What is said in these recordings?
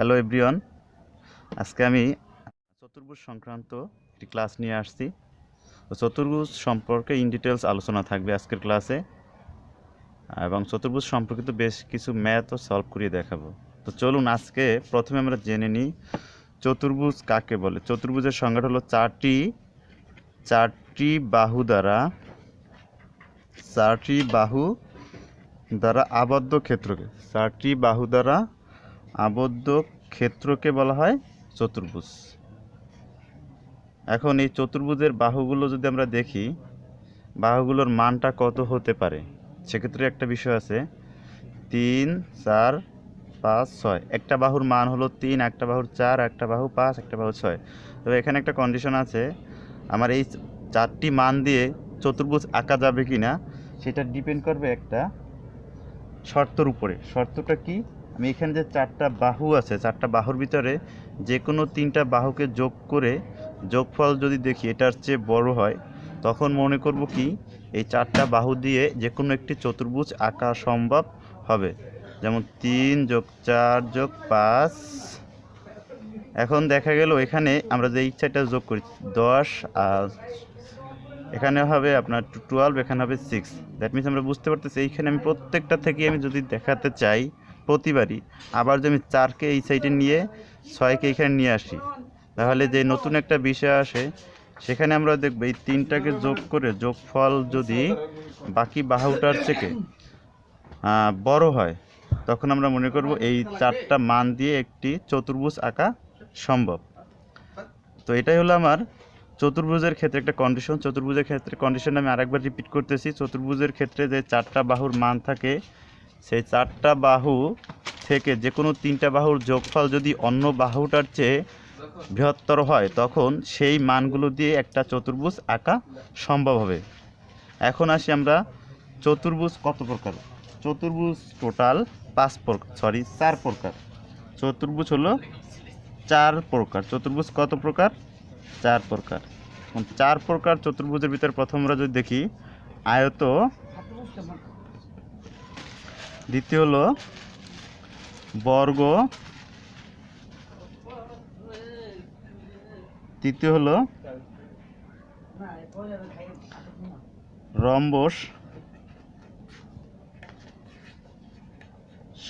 Hello everyone, আজকে আমি চতুর্ভুজ সংক্রান্ত একটি ক্লাস নিয়ে আসছি। তো চতুর্ভুজ সম্পর্কে ইন ডিটেলস আলোচনা থাকবে আজকের ক্লাসে, এবং চতুর্ভুজ সম্পর্কিত বেশ কিছু ম্যাথও সলভ করিয়ে দেখাবো। তো চলুন আজকে প্রথমে আমরা জেনে নিই চতুর্ভুজ কাকে বলে। চতুর্ভুজের সংজ্ঞাটা হলো চারটি বাহু দ্বারা আবদ্ধ ক্ষেত্রকে, চারটি বাহু দ্বারা আবদ্ধ ক্ষেত্রকে বলা হয় চতুর্ভুজ। এখন এই চতুর্ভুজের বাহুগুলো যদি আমরা দেখি, বাহুগুলোর মানটা কত হতে পারে, সেক্ষেত্রে একটা বিষয় আছে 3, 4, 5, 6। একটা বাহুর মান হলো 3, একটা বাহুর 4, একটা বাহু 5, একটা বাহু 6। তবে এখানে একটা কন্ডিশন আছে, আমার এই চারটি মান দিয়ে চতুর্ভুজ আঁকা যাবে কি না সেটা ডিপেন্ড করবে একটা শর্তর উপরে। শর্তটা কি? আমি এখানে যে চারটা বাহু আছে, চারটা বাহুর ভিতরে যে কোনো তিনটা বাহুকে যোগ করে যোগফল যদি দেখি এটার চেয়ে বড় হয়, তখন মনে করব কি এই চারটা বাহু দিয়ে যে কোনো একটি চতুর্ভুজ আঁকা সম্ভব হবে। যেমন 3 + 4 + 5। এখন দেখা গেল এখানে আমরা যে ইচ্ছাটা যোগ করি 10, আর এখানে হবে আপনার 12, এখানে হবে 6। দ্যাট মিনস আমরা বুঝতে পারতেছি এইখানে আমি প্রত্যেকটা থেকে আমি যদি দেখাতে চাই প্রতিবারই আবার যদি আমি 4কে এই সাইডে নিয়ে 6কে এখানে নিয়ে আসি, তাহলে যে নতুন একটা বিষয় আসে সেখানে আমরা দেখব এই 3টাকে যোগ করে যোগফল যদি বাকি বাহুটার থেকে বড় হয়, তখন আমরা মনে করব এই চারটা মান দিয়ে একটি চতুর্ভুজ আঁকা সম্ভব। তো এটাই হলো আমার চতুর্ভুজের ক্ষেত্রে একটা কন্ডিশন। চতুর্ভুজের ক্ষেত্রে কন্ডিশন আমি আরেকবার রিপিট করতেছি। চতুর্ভুজের ক্ষেত্রে যে চারটা বাহুর মান থাকে, সেই চারটা বাহু থেকে যে কোনো তিনটা বাহুর যোগফল যদি অন্য বাহুটার চেয়ে বৃহত্তর হয়, তখন সেই মানগুলো দিয়ে একটা চতুর্ভুজ আঁকা সম্ভব হবে। এখন আসি আমরা চতুর্ভুজ কত প্রকার। চতুর্ভুজ টোটাল 4 প্রকার। চতুর্ভুজ হলো 4 প্রকার। চতুর্ভুজ কত প্রকার? 4 প্রকার। 4 প্রকার চতুর্ভুজের ভিতরে প্রথম আমরা যদি দেখি আয়ত, দ্বিতীয় হলো বর্গ, তৃতীয় হলো রম্বস,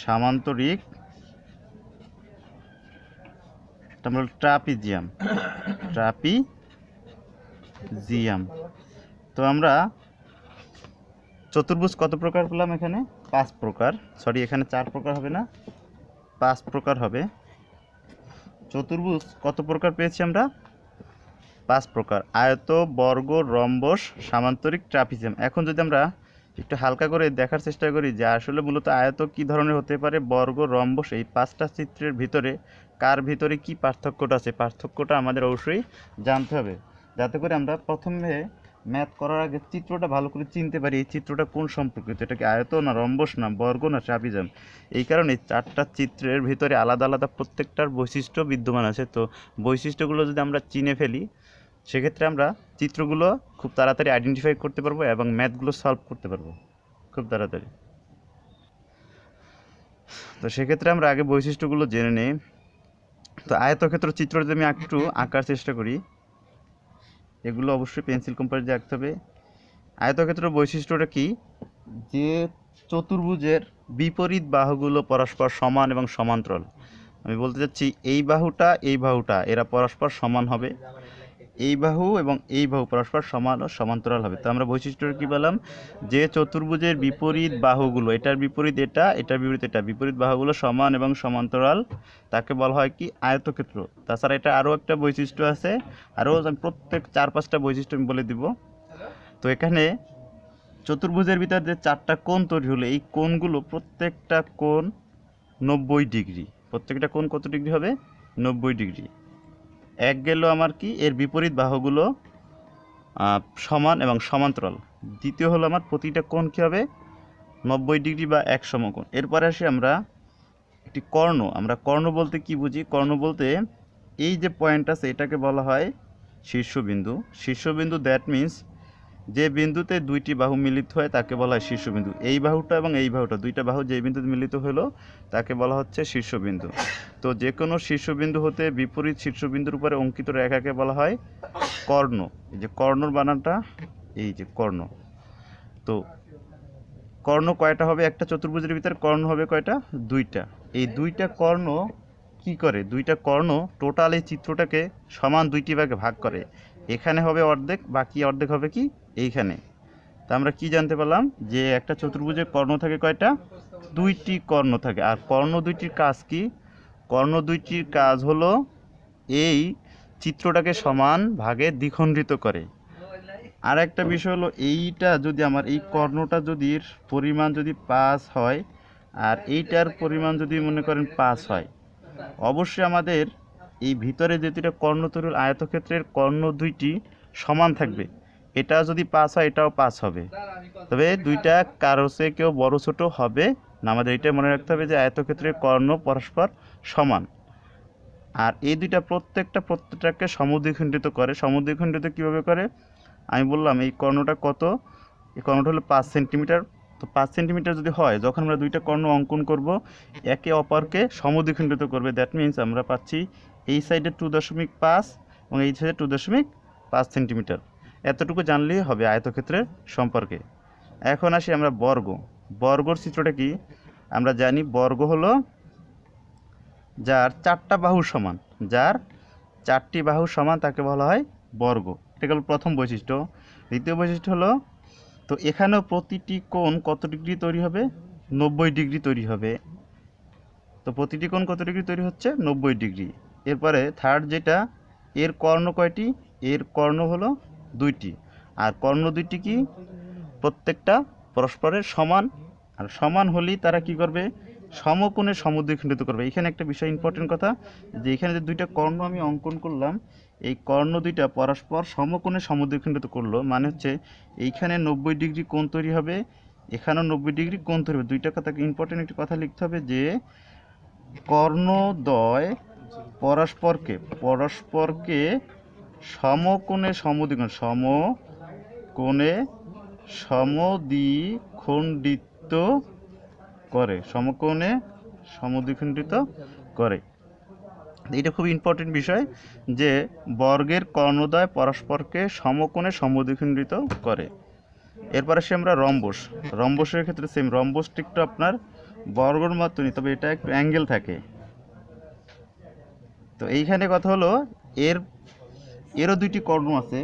সামান্তরিক, ট্রাপিজিয়াম। তো আমরা চতুর্ভুজ কত প্রকার পেলাম? এখানে 5 প্রকার। এখানে 4 প্রকার হবে না, 5 প্রকার হবে। চতুর্ভুজ কত প্রকার পেয়েছি আমরা? 5 প্রকার: আয়ত, বর্গ, রম্বস, সামান্তরিক, ট্রাপিজিয়াম। এখন যদি আমরা একটু হালকা করে দেখার চেষ্টা করি যে আসলে মূলত আয়ত কী ধরনের হতে পারে, বর্গ, রম্বস, এই 5টা চিত্রের ভিতরে কার ভিতরে কি পার্থক্যটা আছে, পার্থক্যটা আমাদের অবশ্যই জানতে হবে, যাতে করে আমরা প্রথমে ম্যাথ করার আগে চিত্রটা ভালো করে চিনতে পারি এই চিত্রটা কোন সম্পর্কিত, এটা কি আয়ত না রম্বস না বর্গ না ট্রাপিজিয়াম। এই কারণে 4টা চিত্রের ভিতরে আলাদা আলাদা প্রত্যেকটার বৈশিষ্ট্য বিদ্যমান আছে। তো বৈশিষ্ট্যগুলো যদি আমরা চিনে ফেলি, সেক্ষেত্রে আমরা চিত্রগুলো খুব তাড়াতাড়ি আইডেন্টিফাই করতে পারবো এবং ম্যাথগুলো সলভ করতে পারবো খুব তাড়াতাড়ি। তো সেক্ষেত্রে আমরা আগে বৈশিষ্ট্যগুলো জেনে নিই। তো আয়তক্ষেত্র চিত্র যদি আমি একটু আঁকার চেষ্টা করি, এগুলো অবশ্যই পেন্সিল কম্পাস দিয়ে আঁকতে হবে। আয়তক্ষেত্র বৈশিষ্ট্যটা কি? যে চতুর্ভুজের বিপরীত বাহুগুলো পরস্পর সমান এবং সমান্তরাল। আমি বলতে চাচ্ছি এই বাহুটা এরা পরস্পর সমান হবে, এই বাহু এবং এই বাহু পরস্পর সমান ও সমান্তরাল হবে। তো আমরা বৈশিষ্ট্যটা কী বললাম? যে চতুর্ভুজের বিপরীত বাহুগুলো, এটার বিপরীত এটা, এটার বিপরীত এটা, বিপরীত বাহুগুলো সমান এবং সমান্তরাল, তাকে বলা হয় কি? আয়তক্ষেত্র। তাছাড়া এটা আরও একটা বৈশিষ্ট্য আছে, আরও প্রত্যেক 4-5টা বৈশিষ্ট্য আমি বলে দিব। তো এখানে চতুর্ভুজের ভিতর যে 4টা কোণ তৈরি হলো, এই কোণগুলো প্রত্যেকটা কোণ 90 ডিগ্রি। প্রত্যেকটা কোণ কত ডিগ্রি হবে? 90 ডিগ্রি। এক গেল আমার কি, এর বিপরীত বাহুগুলো সমান এবং সমান্তরাল। দ্বিতীয় হলো আমার প্রতিটা কোণ কী হবে? 90 ডিগ্রি বা এক সমকোণ। এরপরে আসি আমরা একটি কর্ণ। আমরা কর্ণ বলতে কি বুঝি? কর্ণ বলতে এই যে পয়েন্ট আছে এটাকে বলা হয় শীর্ষবিন্দু। শীর্ষবিন্দু দ্যাট মিন্স যে বিন্দুতে দুইটি বাহু মিলিত হয় তাকে বলা হয় শীর্ষবিন্দু। এই বাহুটা এবং এই বাহুটা, দুইটা বাহু যে বিন্দুতে মিলিত হলো তাকে বলা হচ্ছে শীর্ষবিন্দু। তো যে কোনো শীর্ষবিন্দু হতে বিপরীত শীর্ষবিন্দুর উপরে অঙ্কিত রেখাকে বলা হয় কর্ণ। এই যে কর্ণর বানানটা, এই যে কর্ণ। তো কর্ণ কয়টা হবে? একটা চতুর্ভুজের ভিতরে কর্ণ হবে কয়টা? দুইটা। এই দুইটা কর্ণ কি করে? দুইটা কর্ণ টোটাল এই চিত্রটাকে সমান দুইটি ভাগে ভাগ করে। এখানে হবে অর্ধেক, বাকি অর্ধেক হবে কি এইখানে। তা আমরা কি জানতে পারলাম? যে একটা চতুর্ভুজের কর্ণ থাকে কয়টা? দুইটি কর্ণ থাকে। আর কর্ণ দুইটির কাজ কি? কর্ণ দুইটির কাজ হলো এই চিত্রটাকে সমান ভাগে দ্বিখণ্ডিত করে। আর একটা বিষয় হলো, এইটা যদি আমার এই কর্ণটা যদি পরিমাণ যদি 5 হয় আর এইটার পরিমাণ যদি মনে করেন 5 হয়, অবশ্যই আমাদের এই ভিতরে যে দুইটা কর্ণ তৈরি আয়তক্ষেত্রের কর্ণ দুইটি সমান থাকবে। এটা যদি 5 হয় এটাও 5 হবে, তবে দুইটা কারো চেয়ে কেউ বড় ছোট হবে না। আমাদের এটা মনে রাখতে হবে যে আয়তক্ষেত্রের কর্ণ পরস্পর সমান। আর এই দুইটা প্রত্যেকটাকে সমদ্বিখণ্ডিত করে। সমদ্বিখণ্ডিত কীভাবে করে আমি বললাম, এই কর্ণটা কত? এই কর্ণটা হলো 5 সেন্টিমিটার। তো 5 সেন্টিমিটার যদি হয়, যখন আমরা দুইটা কর্ণ অঙ্কন করব একে অপরকে সমদ্বিখণ্ডিত করবে। দ্যাট মিন্স আমরা পাচ্ছি এই সাইডে 2.5 এবং এই সাইডে 2.5 সেন্টিমিটার। এতটুকু জানলেই হবে আয়তক্ষেত্রের সম্পর্কে। এখন আসি আমরা বর্গ। বর্গর চিত্রটা কি? আমরা জানি বর্গ হলো যার 4টা বাহু সমান, যার 4টি বাহু সমান তাকে বলা হয় বর্গ। এটা গেল প্রথম বৈশিষ্ট্য। দ্বিতীয় বৈশিষ্ট্য হলো, তো এখানেও প্রতিটি কোণ কত ডিগ্রি তৈরি হবে? 90 ডিগ্রি তৈরি হবে। তো প্রতিটি কোণ কত ডিগ্রি তৈরি হচ্ছে? 90 ডিগ্রি। এরপরে থার্ড যেটা, এর কর্ণ কয়টি? এর কর্ণ হলো দুইটি। আর কর্ণ দুইটি কি? প্রত্যেকটা পরস্পরের সমান। আর সমান হলেই তারা কি করবে? সমকোণে সমদ্বিখণ্ডিত করবে। এখানে একটা বিষয় ইম্পর্টেন্ট কথা, যে এখানে যে দুইটা কর্ণ আমি অঙ্কন করলাম, এই কর্ণ দুইটা পরস্পর সমকোণে সমদ্বিখণ্ডিত করলো, মানে হচ্ছে এইখানে 90 ডিগ্রি কোণ তৈরি হবে, এখানেও 90 ডিগ্রি কোণ তৈরি হবে। দুইটা কথা ইম্পর্টেন্ট একটি কথা লিখতে হবে, যে কর্ণদ্বয় পরস্পরকে সমকোণে সমদ্বিখণ্ডিত করে, সমকোণে সমদ্বিখণ্ডিত করে। এটা খুব ইম্পর্টেন্ট বিষয়, যে বর্গের কর্ণদ্বয় পরস্পরকে সমকোণে সমদ্বিখণ্ডিত করে। এরপর আসি আমরা রম্বস। রম্বসের ক্ষেত্রে সেম, রম্বসটা একটু আপনার বর্গর মতনই, তবে এটা একটু অ্যাঙ্গেল থাকে। তো এইখানে কথা হলো, এরও দুইটি কর্ণ আছে,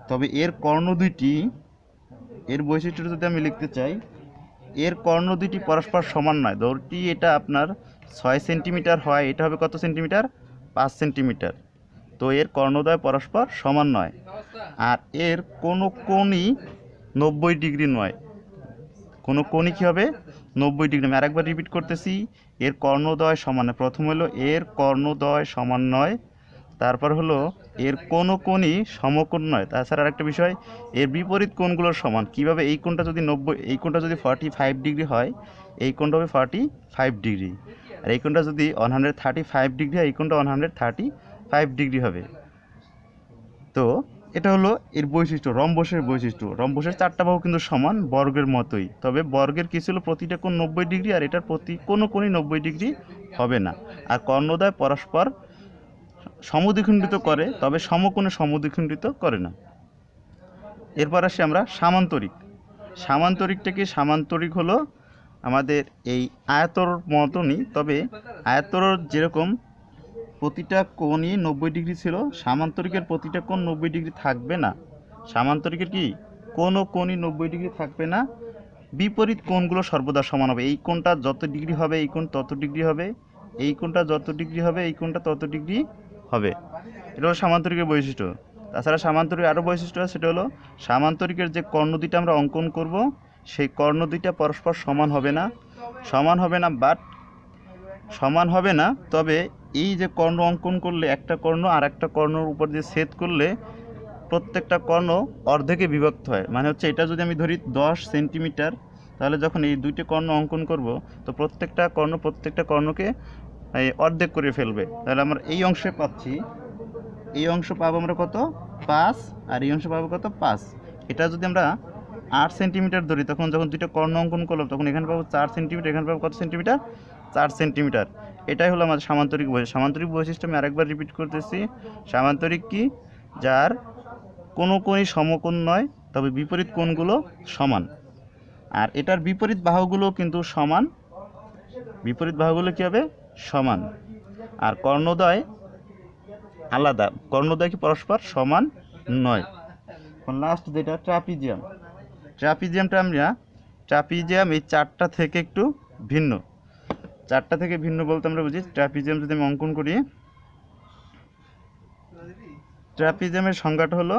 তবে এর কর্ণ দুইটি, এর বৈশিষ্ট্যটা যদি আমি লিখতে চাই, এর কর্ণ দুইটি পরস্পর সমান নয়। ধরটি এটা আপনার 6 সেন্টিমিটার হয়, এটা হবে কত সেন্টিমিটার? 5 সেন্টিমিটার। তো এর কর্ণদ্বয় পরস্পর সমান নয়। আর এর কোনো কোণই 90 ডিগ্রি নয়। কোনো কোণই কী হবে? 90 ডিগ্রি। আমি আরেকবার রিপিট করতেছি, এর কর্ণদ্বয় সমান নয়। প্রথম হলো এর কর্ণদ্বয় সমান নয়, তারপর হলো এর কোনো কোণই সমকোণ নয়। তাছাড়া আরেকটা বিষয়, এর বিপরীত কোণগুলোর সমান। কিভাবে? এই কোণটা যদি 90, এই কোণটা যদি 45 ডিগ্রি হয়, এই কোণটা হবে 45 ডিগ্রি। আর এই কোণটা যদি 135 ডিগ্রি হয়, এই কোণটা 135 ডিগ্রি হবে। তো এটা হলো এর বৈশিষ্ট্য, রম্বসের বৈশিষ্ট্য। রম্বসের 4টা বাহু কিন্তু সমান, বর্গের মতোই। তবে বর্গের কী ছিল? প্রতিটা কোণ 90 ডিগ্রি, আর এটার কোনো কোণই 90 ডিগ্রি হবে না। আর কর্ণদ্বয় পরস্পর সমদ্বিখণ্ডিত করে, তবে সমকোণে সমদ্বিখণ্ডিত করে না। এরপর আসি আমরা সামান্তরিক। সামান্তরিকটা কি? সামান্তরিক হলো আমাদের এই আয়তর মতনই, তবে আয়তর যেরকম প্রতিটা কোণই 90 ডিগ্রি ছিল, সামান্তরিকের প্রতিটা কোণ 90 ডিগ্রি থাকবে না। সামান্তরিকের কি? কোনো কোণই 90 ডিগ্রি থাকবে না। বিপরীত কোণগুলো সর্বদা সমান হবে। এই কোণটা যত ডিগ্রি হবে এই কোণ তত ডিগ্রি হবে, এই কোণটা যত ডিগ্রি হবে এই কোণটা তত ডিগ্রি হবে। এটা হলো সামান্তরিকের বৈশিষ্ট্য। তাছাড়া সামান্তরিক আরও বৈশিষ্ট্য আছে, সেটা হলো সামান্তরিকের যে কর্ণ দুইটা আমরা অঙ্কন করব, সেই কর্ণ দুইটা পরস্পর সমান হবে না। সমান হবে না, তবে এই যে কর্ণ অঙ্কন করলে একটা কর্ণ আর একটা কর্ণর উপর দিয়ে ছেদ করলে প্রত্যেকটা কর্ণ অর্ধেকে বিভক্ত হয়। মানে হচ্ছে এটা যদি আমি ধরি 10 সেন্টিমিটার, তাহলে যখন এই দুইটি কর্ণ অঙ্কন করব, তো প্রত্যেকটা কর্ণকে অর্ধেক করে ফেলবে। তাহলে আমরা এই অংশে পাচ্ছি, এই অংশ পাবো আমরা কত? 5, আর এই অংশ পাবো কত? 5। এটা যদি আমরা 8 সেন্টিমিটার ধরি, তখন যখন দুইটা কর্ণ অঙ্কন করলাম তখন এখানে পাবো 4 সেন্টিমিটার, এখানে পাবো কত সেন্টিমিটার? 4 সেন্টিমিটার। এটাই হলো আমাদের সামান্তরিক বৈশিষ্ট্য। সামান্তরিক বৈশিষ্ট্য আমি আরেকবার রিপিট করতেছি। সামান্তরিক কি? যার কোনো কোণই সমকোণ নয়, তবে বিপরীত কোণগুলো সমান। আর এটার বিপরীত বাহুগুলো কিন্তু সমান, বিপরীত বাহুগুলো কী হবে? সমান। আর কর্ণদ্বয় আলাদা, কর্ণদ্বয় কি পরস্পর সমান নয়। এখন লাস্ট যেটা ট্রাপিজিয়াম, ট্রাপিজিয়ামটা আমরা ট্রাপিজিয়াম এই চারটা থেকে একটু ভিন্ন। চারটা থেকে ভিন্ন বলতে আমরা বুঝি, ট্রাপিজিয়াম যদি আমি অঙ্কন করি, ট্রাপিজিয়ামের সংজ্ঞাটা হলো,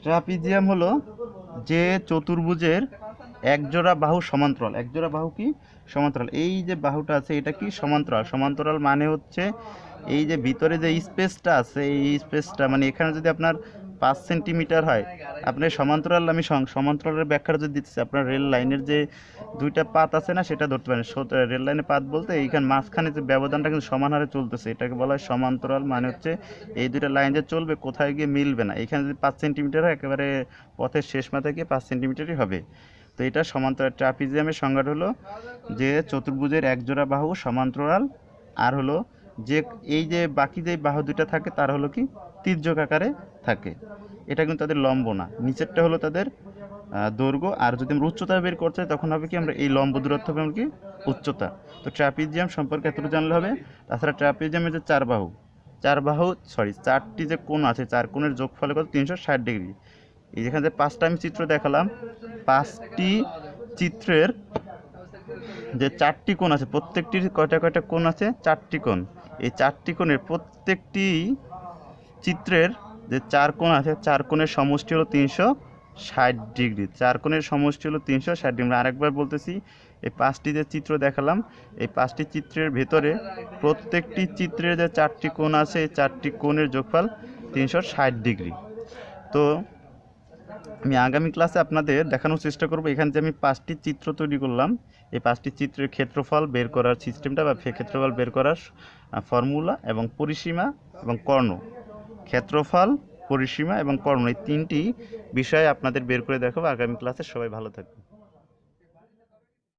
ট্রাপিজিয়াম হলো যে চতুর্ভুজের একজোড়া বাহু সমান্তরাল। একজোড়া বাহু কি? সমান্তরাল। এই যে বাহুটা আছে এটা কি? সমান্তরাল। সমান্তরাল মানে হচ্ছে এই যে ভিতরে যে স্পেসটা আছে, এই স্পেসটা মানে এখানে যদি আপনার 5 সেন্টিমিটার হয়, আপনার সমান্তরাল, আমি সমান্তরালের ব্যাখ্যাটা যদি দিচ্ছি, আপনার রেল লাইনের যে দুইটা পাত আছে না, সেটা ধরতে পারেন। রেল লাইনের পাত বলতে এইখানে মাঝখানে যে ব্যবধানটা কিন্তু সমান হারে চলতেছে, এটাকে বলা হয় সমান্তরাল। মানে হচ্ছে এই দুইটা লাইন যে চলবে, কোথায় গিয়ে মিলবে না। এখানে যদি 5 সেন্টিমিটার হয়, একেবারে পথের শেষ মাথায় গিয়ে 5 সেন্টিমিটারই হবে। তো এটা সমান্তরাল। ট্রাপিজিয়ামের সংজ্ঞাটা হলো যে চতুর্ভুজের একজোড়া বাহু সমান্তরাল, আর হলো যে এই যে বাকি যে বাহু দুইটা থাকে তার হলো কি? তির্যক আকারে থাকে। এটা কিন্তু তাদের লম্ব না, নিচেরটা হলো তাদের দৈর্ঘ্য। আর যদি আমরা উচ্চতা বের করতে চাই তখন হবে কি? আমরা এই লম্ব দূরত্ব হবে আমরা কি? উচ্চতা। তো ট্রাপিজিয়াম সম্পর্কে এতটুকু জানলে হবে। তাছাড়া ট্রাপিজিয়ামের যে চারটি যে কোণ আছে, চার কোণের যোগফলে কত? 360 ডিগ্রি। এই যেখানে যে 5টা আমি চিত্র দেখালাম, 5টি চিত্রের যে 4টি কোণ আছে, প্রত্যেকটির কয়টা কোণ আছে? 4টি কোণ। এই 4টি কোণের প্রত্যেকটি চিত্রের যে 4 কোণ আছে, 4 কোণের সমষ্টি হলো 360 ডিগ্রি। 4 কোণের সমষ্টি হলো 360 ডিগ্রি। আরেকবার বলতেছি, এই 5টি যে চিত্র দেখালাম, এই 5টি চিত্রের ভেতরে প্রত্যেকটি চিত্রের যে 4টি কোণ আছে, এই 4টি কোণের যোগফল 360 ডিগ্রি। তো আমি আগামী ক্লাসে আপনাদের দেখানোর চেষ্টা করব, এখানে যে আমি 5টি চিত্র তৈরি করলাম, এই 5টি চিত্রের ক্ষেত্রফল বের করার সিস্টেমটা বা ক্ষেত্রফল বের করার ফর্মুলা এবং পরিসীমা এবং কর্ণ। ক্ষেত্রফল, পরিসীমা এবং কর্ণ, এই 3টি বিষয় আপনাদের বের করে দেখাবো আগামী ক্লাসে। সবাই ভালো থাকবেন।